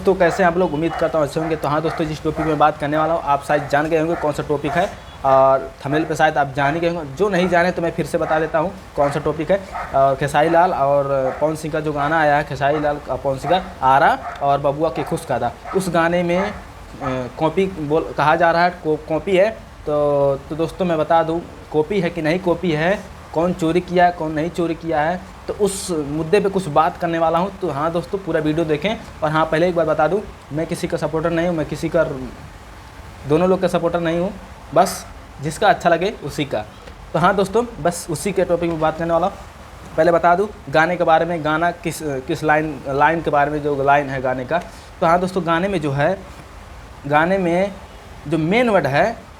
दोस्तों, कैसे हैं आप लोग? उम्मीद करता हूँ अच्छे होंगे। तो हाँ दोस्तों, जिस टॉपिक में बात करने वाला हूँ आप शायद जान गए होंगे कौन सा टॉपिक है, और थंबनेल पे शायद आप जान ही गए होंगे। जो नहीं जाने तो मैं फिर से बता देता हूँ कौन सा टॉपिक है। खेसारी लाल और पवन सिंह का जो गाना आया है, खेसारी लाल पवन सिंह का आरा और बबुआ के खुश कादा, उस गाने में कॉपी कहा जा रहा है, कॉपी है। तो दोस्तों मैं बता दूँ कॉपी है कि नहीं कॉपी है, कौन चोरी किया है कौन नहीं चोरी किया है, तो उस मुद्दे पे कुछ बात करने वाला हूँ। तो हाँ दोस्तों, पूरा वीडियो देखें। और हाँ, पहले एक बार बता दूँ, मैं किसी का सपोर्टर नहीं हूँ, मैं किसी का, दोनों लोग का सपोर्टर नहीं हूँ, बस जिसका अच्छा लगे उसी का। तो हाँ दोस्तों, बस उसी के टॉपिक में बात करने वाला हूँ। पहले बता दूँ गाने के बारे में, गाना किस लाइन के बारे में, जो लाइन है गाने का। तो हाँ दोस्तों, गाने में जो है, गाने में जो मेन वर्ड है,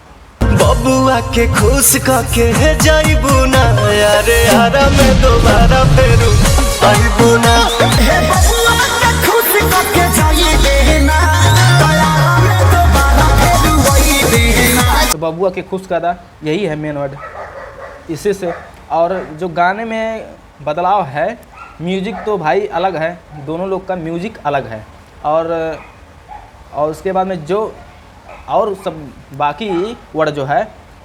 बबुआ के खुश काके है जाइबू ना यारे यारा में दोबारा फेरू आइबू ना, हे बबुआ के खुश काके जाइबे ना यारा में दोबारा फेरू आइबे ना। तो बबुआ के खुश कादा, यही है मेन वर्ड इसी से। और जो गाने में बदलाव है, म्यूजिक तो भाई अलग है, दोनों लोग का म्यूजिक अलग है। और उसके बाद में जो और सब बाकी वर्ड जो है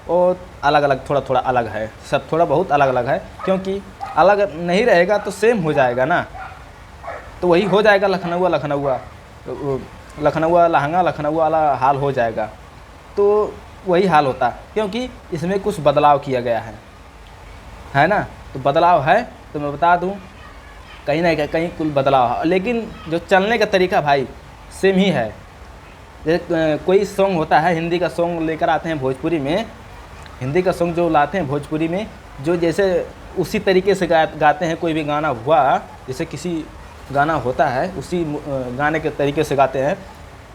वो अलग अलग, थोड़ा थोड़ा अलग है, सब थोड़ा बहुत अलग अलग है, क्योंकि अलग नहीं रहेगा तो सेम हो जाएगा ना। तो वही हो जाएगा लखनऊ लहंगा लखनऊ वाला हाल हो जाएगा। तो वही हाल होता, क्योंकि इसमें कुछ बदलाव किया गया है ना। तो बदलाव है तो मैं बता दूं, कहीं ना कहीं कुछ बदलाव है, लेकिन जो चलने का तरीका भाई सेम ही है। कोई सॉन्ग होता है, हिंदी का सॉन्ग लेकर आते हैं भोजपुरी में, हिंदी का सॉन्ग जो लाते हैं भोजपुरी में, जो जैसे उसी तरीके से गाते हैं। कोई भी गाना हुआ, जैसे किसी गाना होता है उसी गाने के तरीके से गाते हैं,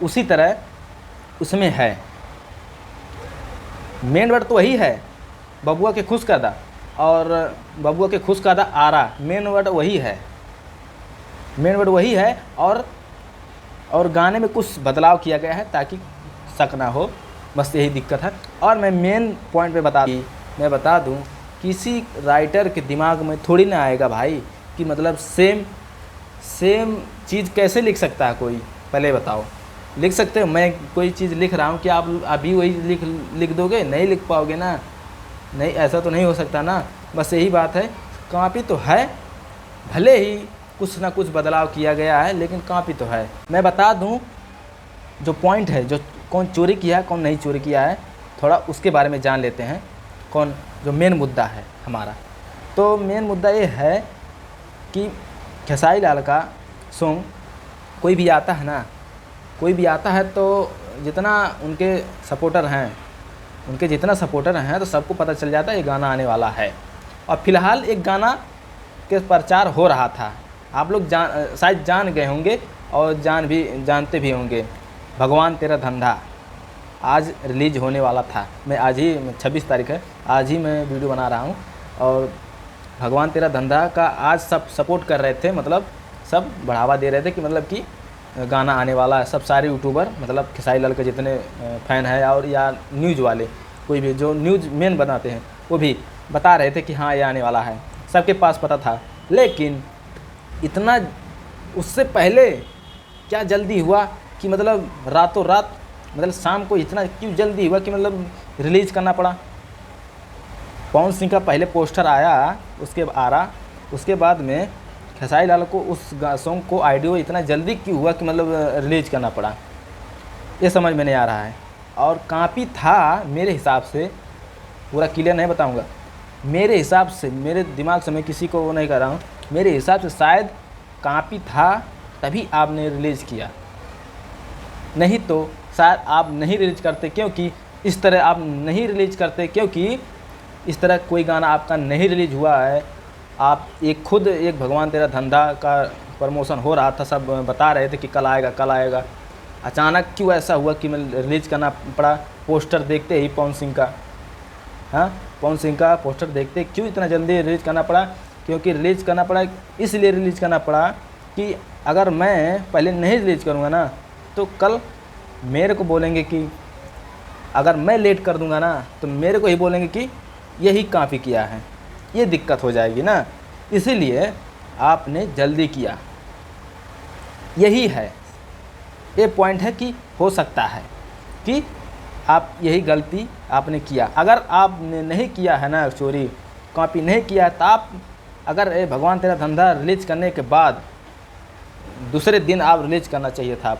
उसी तरह उसमें है। मेन वर्ड तो वही है, बबुआ के खुश कादा और बबुआ के खुश कादा आरा, मेन वर्ड वही है, मेन वर्ड वही है। और गाने में कुछ बदलाव किया गया है ताकि शक ना हो, बस यही दिक्कत है। और मैं मेन पॉइंट पे बता दूं, किसी राइटर के दिमाग में थोड़ी ना आएगा भाई कि मतलब सेम चीज़ कैसे लिख सकता है कोई, पहले बताओ। लिख सकते हो? मैं कोई चीज़ लिख रहा हूँ कि आप अभी वही लिख दोगे? नहीं लिख पाओगे ना, नहीं, ऐसा तो नहीं हो सकता ना। बस यही बात है, कॉपी तो है, भले ही कुछ ना कुछ बदलाव किया गया है, लेकिन कॉपी तो है। मैं बता दूं जो पॉइंट है, जो कौन चोरी किया है कौन नहीं चोरी किया है, थोड़ा उसके बारे में जान लेते हैं। कौन जो मेन मुद्दा है हमारा, तो मेन मुद्दा ये है कि खेसारी लाल का सॉन्ग कोई भी आता है ना, कोई भी आता है तो जितना उनके सपोर्टर हैं तो सबको पता चल जाता है ये गाना आने वाला है। और फिलहाल एक गाना के प्रचार हो रहा था, आप लोग शायद जान गए होंगे और जानते भी होंगे। भगवान तेरा धंधा आज रिलीज होने वाला था। मैं आज ही 26 तारीख है, आज ही मैं वीडियो बना रहा हूँ। और भगवान तेरा धंधा का आज सब सपोर्ट कर रहे थे, मतलब सब बढ़ावा दे रहे थे कि मतलब कि गाना आने वाला है। सब सारे यूट्यूबर, मतलब खेसारी लाल के जितने फ़ैन हैं और या न्यूज़ वाले, कोई भी जो न्यूज़ मेन बनाते हैं, वो भी बता रहे थे कि हाँ ये आने वाला है, सबके पास पता था। लेकिन इतना उससे पहले क्या जल्दी हुआ कि मतलब रातों रात, मतलब शाम को इतना क्यों जल्दी हुआ कि मतलब रिलीज़ करना पड़ा। पवन सिंह का पहले पोस्टर आया, उसके बाद में खेसारी लाल को उस सॉन्ग को ऑडियो इतना जल्दी क्यों हुआ कि मतलब रिलीज़ करना पड़ा, ये समझ में नहीं आ रहा है। और कॉपी था मेरे हिसाब से, पूरा क्लियर नहीं बताऊंगा, मेरे हिसाब से, मेरे दिमाग से, मैं किसी को वो नहीं कर रहा हूँ, मेरे हिसाब से शायद कॉपी था तभी आपने रिलीज़ किया, नहीं तो शायद आप नहीं रिलीज़ करते। क्योंकि इस तरह आप नहीं रिलीज़ करते, क्योंकि इस तरह कोई गाना आपका नहीं रिलीज़ हुआ है। आप खुद एक भगवान तेरा धंधा का प्रमोशन हो रहा था, सब बता रहे थे कि कल आएगा। अचानक क्यों ऐसा हुआ कि मैं रिलीज़ करना पड़ा? पोस्टर देखते ही पवन सिंह का पोस्टर देखते क्यों इतना जल्दी रिलीज़ करना पड़ा? क्योंकि रिलीज़ करना पड़ा, इसलिए रिलीज़ करना पड़ा कि अगर मैं पहले नहीं रिलीज़ करूँगा ना तो कल मेरे को बोलेंगे कि, अगर मैं लेट कर दूँगा ना तो मेरे को ही बोलेंगे कि यही कॉपी किया है, ये दिक्कत हो जाएगी ना। इसीलिए आपने जल्दी किया, यही है। ये पॉइंट है कि हो सकता है कि आप यही गलती आपने किया। अगर आपने नहीं किया है ना चोरी, कॉपी नहीं किया, तो आप अगर ये भगवान तेरा धंधा रिलीज करने के बाद दूसरे दिन आप रिलीज करना चाहिए था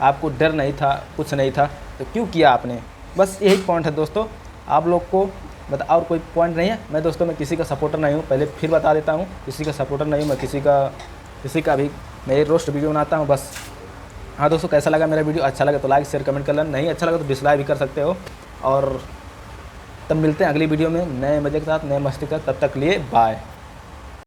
आपको डर नहीं था, कुछ नहीं था, तो क्यों किया आपने? बस यही पॉइंट है दोस्तों। आप लोग को और कोई पॉइंट नहीं है। मैं दोस्तों मैं किसी का सपोर्टर नहीं हूँ, पहले फिर बता देता हूँ, किसी का सपोर्टर नहीं हूँ मैं, किसी का भी मैं एक रोस्ट वीडियो बनाता हूँ बस। हाँ दोस्तों, कैसा लगा मेरा वीडियो? अच्छा लगा तो लाइक शेयर कमेंट कर लेना, नहीं अच्छा लगा तो डिसलाइक भी कर सकते हो। और तब मिलते हैं अगली वीडियो में नए मजे के साथ, नए मस्ती के साथ। तब तक लिए बाय।